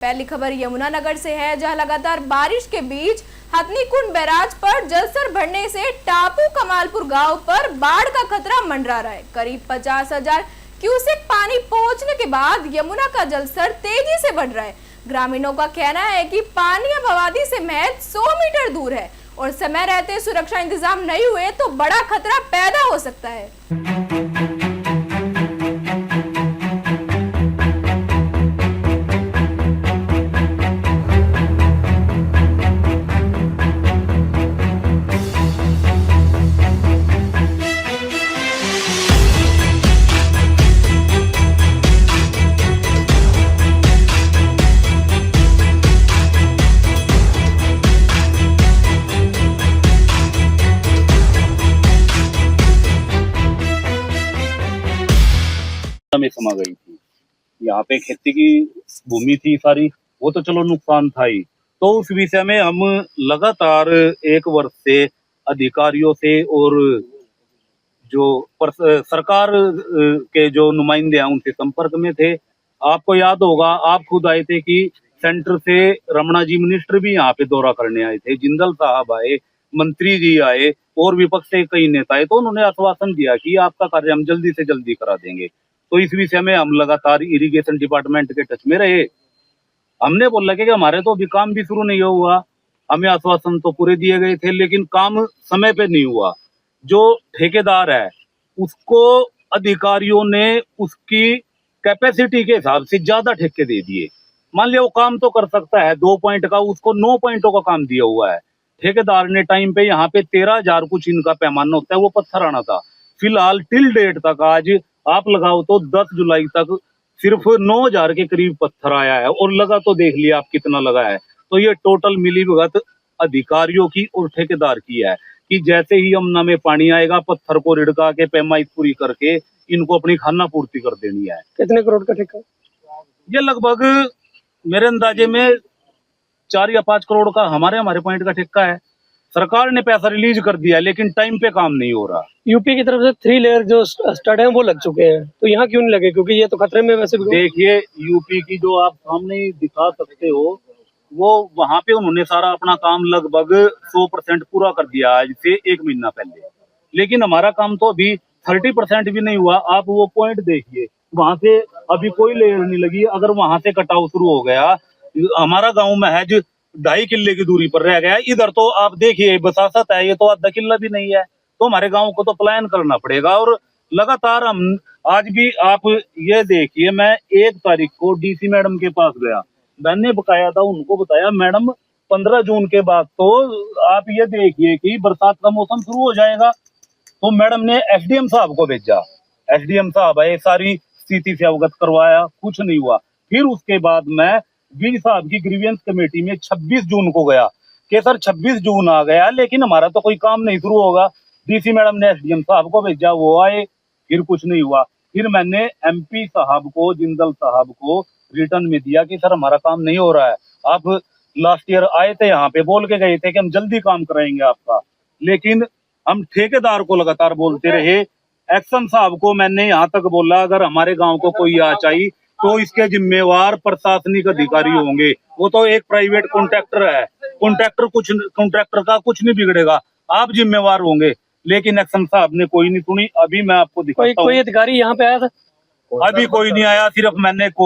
पहली खबर यमुनानगर से है, जहां लगातार बारिश के बीच हथनीकुंड बैराज पर जलस्तर बढ़ने से टापू कमालपुर गांव पर बाढ़ का खतरा मंडरा रहा है। करीब 50,000 क्यूसेक पानी पहुंचने के बाद यमुना का जलस्तर तेजी से बढ़ रहा है। ग्रामीणों का कहना है कि पानी अब आबादी से महज 100 मीटर दूर है और समय रहते सुरक्षा इंतजाम नहीं हुए तो बड़ा खतरा पैदा हो सकता है। में समा गई थी। यहाँ पे खेती की भूमि थी सारी, वो तो चलो नुकसान था ही। तो उस विषय में हम लगातार 1 वर्ष से अधिकारियों से और जो सरकार के जो नुमाइंदे हैं उनसे संपर्क में थे। आपको याद होगा, आप खुद आए थे कि सेंटर से रमणा जी मिनिस्टर भी यहाँ पे दौरा करने आए थे, जिंदल साहब आए, मंत्री जी आए और विपक्ष से कई नेता आए। तो उन्होंने आश्वासन दिया कि आपका कार्य हम जल्दी से जल्दी करा देंगे। तो इस विषय में हम लगातार इरिगेशन डिपार्टमेंट के टच में रहे। हमने बोला कि हमारे तो अभी काम भी शुरू नहीं हुआ, हमें आश्वासन तो पूरे दिए गए थे लेकिन काम समय पे नहीं हुआ। जो ठेकेदार है उसको अधिकारियों ने उसकी कैपेसिटी के हिसाब से ज्यादा ठेके दे दिए। मान लिया वो काम तो कर सकता है 2 पॉइंट का, उसको 9 पॉइंटों का काम दिया हुआ है। ठेकेदार ने टाइम पे यहाँ पे 13,000 कुछ इनका पैमाना होता है वो पत्थर आना था। फिलहाल टिल डेट तक आज आप लगाओ तो 10 जुलाई तक सिर्फ 9,000 के करीब पत्थर आया है और लगा तो देख लिया आप कितना लगा है। तो ये टोटल मिलीभगत अधिकारियों की और ठेकेदार की है कि जैसे ही यमुना में पानी आएगा पत्थर को रिड़का के पैमाइश पूरी करके इनको अपनी खाना पूर्ति कर देनी है। कितने करोड़ का ठेका? ये लगभग मेरे अंदाजे में 4 या 5 करोड़ का हमारे पॉइंट का ठेका है। सरकार ने पैसा रिलीज कर दिया लेकिन टाइम पे काम नहीं हो रहा। यूपी की तरफ से 3 लेयर जो स्टड है वो लग चुके हैं, तो यहाँ क्यों नहीं लगे? क्योंकि ये तो खतरे में वैसे भी। देखिए, यूपी की जो आप सामने दिखा सकते हो वो वहां पे उन्होंने सारा अपना काम लगभग 100% पूरा कर दिया आज से 1 महीना पहले, लेकिन हमारा काम तो अभी 30% भी नहीं हुआ। आप वो पॉइंट देखिए, वहां से अभी कोई लेयर नहीं लगी। अगर वहां से कटाव शुरू हो गया, हमारा गाँव महज 2.5 किले की दूरी पर रह गया। इधर तो आप देखिए बसासत है, ये तो आधा किला भी नहीं है। तो हमारे गांव को तो प्लान करना पड़ेगा। और लगातार हम आज भी आप ये देखिए, मैं 1 तारीख को डीसी मैडम के पास गया, मैंने बकाया था उनको बताया मैडम 15 जून के बाद तो आप ये देखिए कि बरसात का मौसम शुरू हो जाएगा। तो मैडम ने एसडीएम साहब को भेजा, एसडीएम साहब आए, सारी स्थिति से अवगत करवाया, कुछ नहीं हुआ। फिर उसके बाद मैं वीर साहब की ग्रीवियंस कमेटी में 26 जून को गया कि सर 26 जून आ गया लेकिन हमारा तो कोई काम नहीं शुरू होगा। डीसी मैडम ने एसडीएम साहब को भेजा, वो आए, फिर कुछ नहीं हुआ। फिर मैंने एमपी साहब को, जिंदल साहब को रिटर्न में दिया कि सर हमारा काम नहीं हो रहा है। आप लास्ट ईयर आए थे, यहाँ पे बोल के गए थे कि हम जल्दी काम कराएंगे आपका, लेकिन हम ठेकेदार को लगातार बोलते रहे। एक्शन साहब को मैंने यहाँ तक बोला अगर हमारे गाँव को कोई आ चाहिए तो इसके जिम्मेवार प्रशासनिक अधिकारी होंगे। वो तो एक प्राइवेट कॉन्ट्रैक्टर है, कॉन्ट्रैक्टर का कुछ नहीं बिगड़ेगा, आप जिम्मेवार होंगे। लेकिन एक्शन साहब ने कोई नहीं सुनी। अभी मैं आपको दिखाता हूँ, कोई अधिकारी यहाँ पे आया था? अभी कोई नहीं आया, सिर्फ मैंने